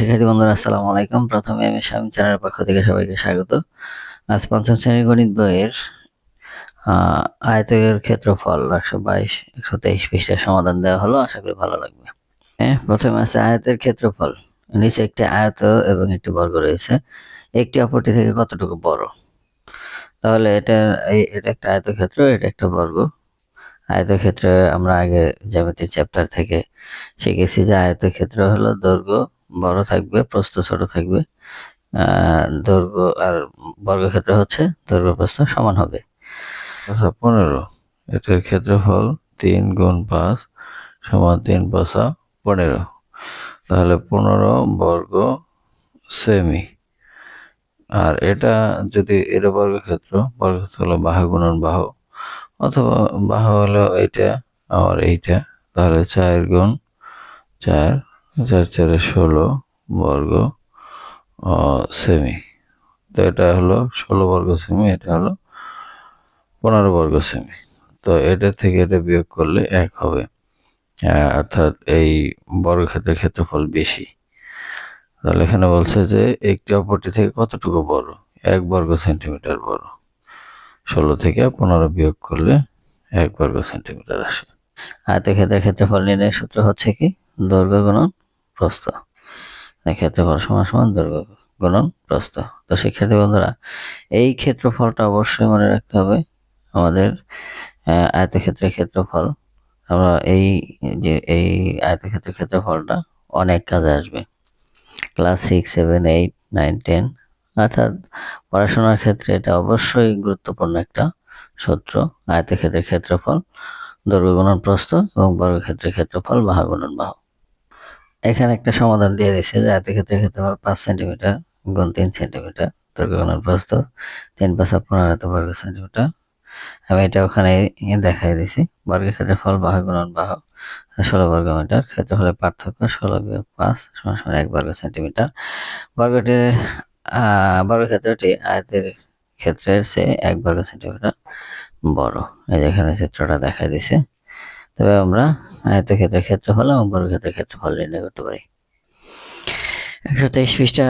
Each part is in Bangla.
শিক্ষার্থী বন্ধুরা আসসালামু আলাইকুম। প্রথমে আমি শামীম চ্যানেলের পক্ষ থেকে সবাইকে স্বাগত। আজ পঞ্চম শ্রেণীর গণিত বইয়ের আয়তের ক্ষেত্রফল 122-123 পৃষ্ঠার সমাধান দেওয়া হলো, আশা করি ভালো লাগবে। প্রথমে আছে আয়তের ক্ষেত্রফল। নিচে একটি আয়ত এবং একটি বর্গ রয়েছে, একটি অপরটি থেকে কতটুকু বড়? তাহলে এটা একটা আয়তক্ষেত্র, এটা একটা বর্গ। আয়তক্ষেত্রে আমরা আগে জ্যামিতির চ্যাপ্টার থেকে শিখেছি যে আয়তক্ষেত্র হলো দৈর্ঘ্য বড় থাকবে, প্রস্থ ছোট থাকবে। দৈর্ঘ্য আর বর্গক্ষেত্র হচ্ছে দৈর্ঘ্য প্রস্থ সমান হবে। আচ্ছা 15, এটার ক্ষেত্রফল 3 গুণ 5 সমান 3 5 15। তাহলে 15 বর্গ সেমি। আর এটা যদি এটা বর্গক্ষেত্র হলো বাহু গুণন বাহু, অথবা বাহু হলো এইটা আর এইটা, তাহলে 4 গুণ 4, 4 4 16 বর্গ সেমি। তো এটা হলো 16 বর্গ সেমি, এটা হলো 15 বর্গ সেমি। তো এটা থেকে এটা বিয়োগ করলে 1 হবে, অর্থাৎ এই বর্গক্ষেত্রের ক্ষেত্রফল বেশি। তাহলে এখানে বলছে যে একটি অপরটি থেকে কতটুকু বড়? 1 বর্গ সেন্টিমিটার বড়। 16 থেকে 15 বিয়োগ করলে 1 বর্গ সেন্টিমিটার আসে। আয়তক্ষেত্রের ক্ষেত্রফল নির্ণয়ের সূত্র হচ্ছে কি? দৈর্ঘ্য গুণন প্রস্থ। ক্ষেত্রফল সমান সমান দৈর্ঘ্য গুণন প্রস্থ। তো শিক্ষার্থী বন্ধুরা, এই ক্ষেত্রফলটা অবশ্যই মনে রাখতে হবে। আমাদের আয়তক্ষেত্রের ক্ষেত্রফল, আমরা এই আয়তক্ষেত্রের ক্ষেত্রফলটা অনেক কাজে আসবে। ক্লাস 6, 7, 8, 9, 10 অর্থাৎ পড়াশোনার ক্ষেত্রে এটা অবশ্যই গুরুত্বপূর্ণ একটা সূত্র। আয়তক্ষেত্রের ক্ষেত্রফল দৈর্ঘ্য গুণন প্রস্থ এবং বর্গক্ষেত্রের ক্ষেত্রফল বাহু গুণন বাহু। এখানে একটা সমাধান দিয়ে দিচ্ছে যে আয়তক্ষেত্রের ক্ষেত্রফল 5 সেন্টিমিটার গুণ 3 সেন্টিমিটার, দৈর্ঘ্য গুণন প্রস্থ 3 5 15 বর্গ সেন্টিমিটার। আমি এটা ওখানে দেখাই দিছি। বর্গের ক্ষেত্রফল বাহু গুণন বাহু 16 বর্গ মিটার। ক্ষেত্রফলের পার্থক্য 16 বিয়োগ 5 সমান সমান 1 বর্গ সেন্টিমিটার। বর্গক্ষেত্রটি আয়তের ক্ষেত্রের চেয়ে 1 বর্গ সেন্টিমিটার বড়। এই যে এখানে চিত্রটা দেখা দিছে। তবে আমরা আয়তক্ষেত্রের ক্ষেত্রফল এবং বর্গক্ষেত্রের ক্ষেত্রফল নির্ণয় করতে পারি। 123 পৃষ্ঠা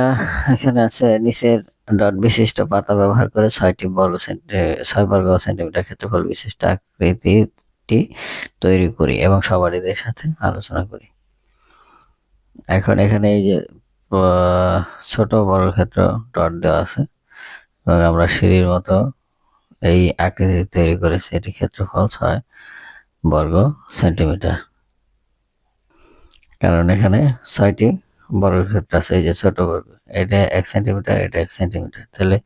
এখানে আছে। নিচের ডট বিশিষ্ট পাতা ব্যবহার করে 6 বর্গ সেন্টিমিটার ক্ষেত্রফল বিশিষ্ট আকৃতিটি তৈরি করি এবং সহপাঠীদের সাথে আলোচনা করি। এখন এখানে এই যে ছোট বর্গক্ষেত্র ডট দেওয়া আছে এবং আমরা সিঁড়ির মতো এই আকৃতি তৈরি করেছি। এটি ক্ষেত্রফল 6 বর্গ সেন্টিমিটার। কারণ এখানে 6টি বর্গক্ষেত্র আছে। এই যে ছোট বর্গ, এটা 1 সেন্টিমিটার, এটা 1 সেন্টিমিটার, তাহলে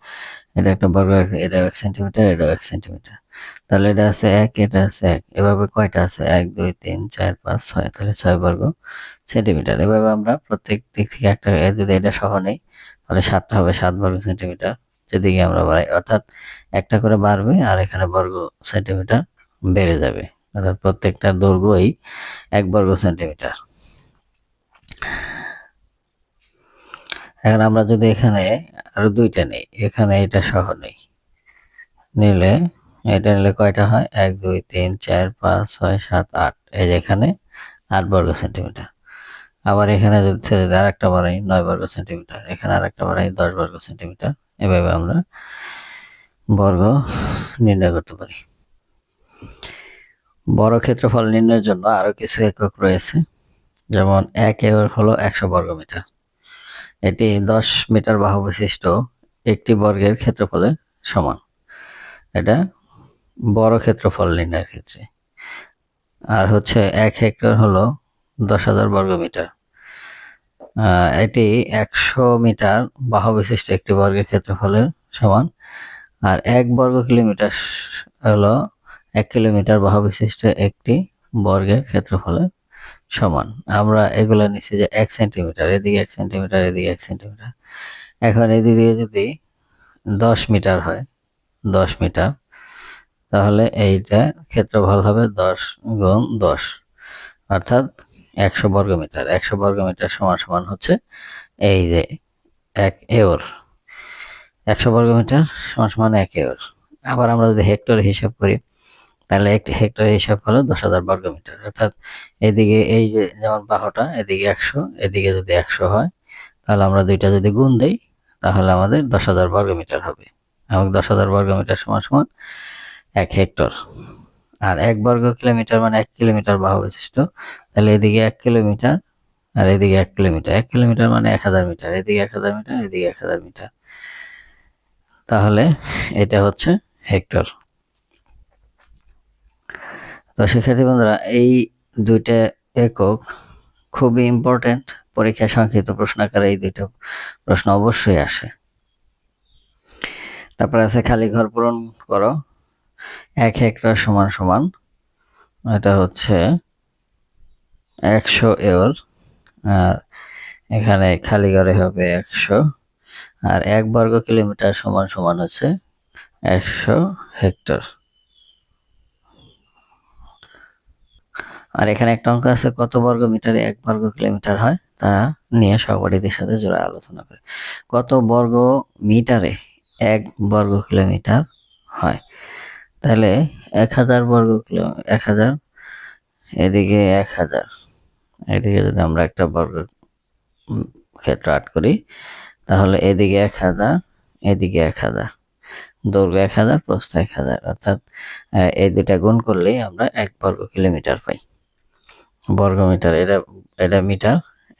এটা একটা বর্গ, এটা 1 সেন্টিমিটার, এটা 1 সেন্টিমিটার, তাহলে এটা আছে 1, এটা আছে 1, এভাবে কয়টা আছে? 1 2 3 4 5 6, তাহলে 6 বর্গ সেন্টিমিটার। এভাবে আমরা প্রত্যেক দিক থেকে একটা, যদি এটা সহ নেই তাহলে 7টা হবে 7 বর্গ সেন্টিমিটার। যেদিকে আমরা বাড়াই অর্থাৎ একটা করে বাড়বে আর এখানে বর্গ সেন্টিমিটার বেড়ে যাবে, অর্থাৎ প্রত্যেকটা দৈর্ঘ্যই 1 বর্গ সেন্টিমিটার। এখন আমরা যদি এখানে আরো 2টা নেই, এখানে এটা সহ নেই, নিলে এটা নিলে কয়টা হয়? 1 2 3 4 5 6 7 8, এই যে এখানে 8 বর্গ সেন্টিমিটার। আবার এখানে যদি আরেকটা বাড়াই 9 বর্গ সেন্টিমিটার, এখানে আরেকটা বাড়াই 10 বর্গ সেন্টিমিটার। এভাবে আমরা বর্গ নির্ণয় করতে পারি। বড় ক্ষেত্রফল নির্ণয়ের জন্য আরো কিছু একক রয়েছে, যেমন 1 একর হলো 100 বর্গ মিটার। এটি 10 মিটার বাহু বিশিষ্ট একটি বর্গের ক্ষেত্রফলের সমান। এটা বড় ক্ষেত্রফল নির্ণয়ের ক্ষেত্রে। আর হচ্ছে 1 হেক্টর হলো 10,000 বর্গ মিটার। এটি 100 মিটার বাহু বিশিষ্ট একটি বর্গের ক্ষেত্রফলের সমান। আর 1 বর্গ কিলোমিটার হলো 1 কিলোমিটার বাহু বিশিষ্ট একটি বর্গের ক্ষেত্রফলের সমান। আমরা এগুলো নিচ্ছি যে 1 সেন্টিমিটার, এদিকে 1 সেন্টিমিটার, এদিকে 1 সেন্টিমিটার। এখন এদিকে যদি 10 মিটার হয়, 10 মিটার, তাহলে এইটা ক্ষেত্রফল হবে 10 গুণ 10, অর্থাৎ 100 বর্গ মিটার। 100 বর্গ মিটার সমান সমান হচ্ছে এই যে 1 একর। 100 বর্গ মিটার সমান সমান 1 একর। আবার আমরা যদি হেক্টর হিসাব করি, তাহলে একটি হেক্টরের হিসাব হলো 10,000 বর্গ মিটার। অর্থাৎ এদিকে এই যে যেমন বাহুটা, এদিকে 100, এদিকে যদি 100 হয়, তাহলে আমরা দুইটা যদি গুণ দেই তাহলে আমাদের 10,000 বর্গমিটার হবে, এবং 10,000 বর্গমিটার সমান সমান 1 হেক্টর। আর 1 বর্গ কিলোমিটার মানে 1 কিলোমিটার বাহু বিশিষ্ট, তাহলে এদিকে 1 কিলোমিটার আর এদিকে 1 কিলোমিটার, 1 কিলোমিটার মানে 1000 মিটার, এদিকে 1000 মিটার, এদিকে 1000 মিটার, তাহলে এটা হচ্ছে হেক্টর। তো শিক্ষার্থী বন্ধুরা, এই দুইটা একক খুবই ইম্পর্টেন্ট, পরীক্ষায় সংক্ষিপ্ত প্রশ্ন আকারে এই দুইটা প্রশ্ন অবশ্যই আসে। তারপরে আছে খালি ঘর পূরণ করো। 1 হেক্টর সমান সমান, এটা হচ্ছে 100 একর, আর এখানে খালি ঘরে হবে 100, আর 1 বর্গ কিলোমিটার সমান সমান হচ্ছে 100 হেক্টর। আর এখানে একটা অঙ্ক আছে, কত বর্গ মিটারে 1 বর্গ কিলোমিটার হয় তা নিয়ে সহপাঠীদের সাথে জোড়া আলোচনা করে। কত বর্গ মিটারে 1 বর্গ কিলোমিটার হয়, তাহলে 1000 বর্গ কিলোমিটার, 1000, এদিকে 1000, এদিকে যদি আমরা একটা বর্গ ক্ষেত্র আট করি, তাহলে এদিকে 1000, এদিকে 1000, দৈর্ঘ্য 1000, প্রস্থ 1000, অর্থাৎ এই দুটা গুণ করলেই আমরা 1 বর্গ কিলোমিটার পাই। বর্গমিটার, এটা মিটার,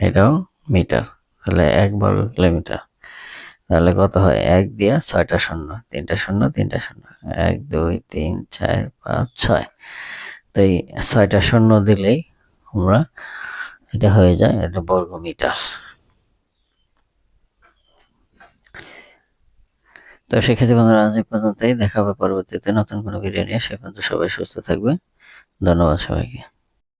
এটাও মিটার, তাহলে 1 বর্গ কিলোমিটার। তাহলে কত হয়, 1 দিয়া 6টা শূন্য, 3টা শূন্য, 3টা শূন্য, 1 2 3 4 5 6, তো এই 6টা শূন্য দিলেই আমরা এটা হয়ে যায়, এটা বর্গ মিটার। তো শিক্ষার্থী বন্ধুরা, আজ এই পর্যন্তই, দেখা হবে পরবর্তীতে নতুন কোনো ভিডিও নিয়ে। সে পর্যন্ত সবাই সুস্থ থাকবে। ধন্যবাদ সবাইকে।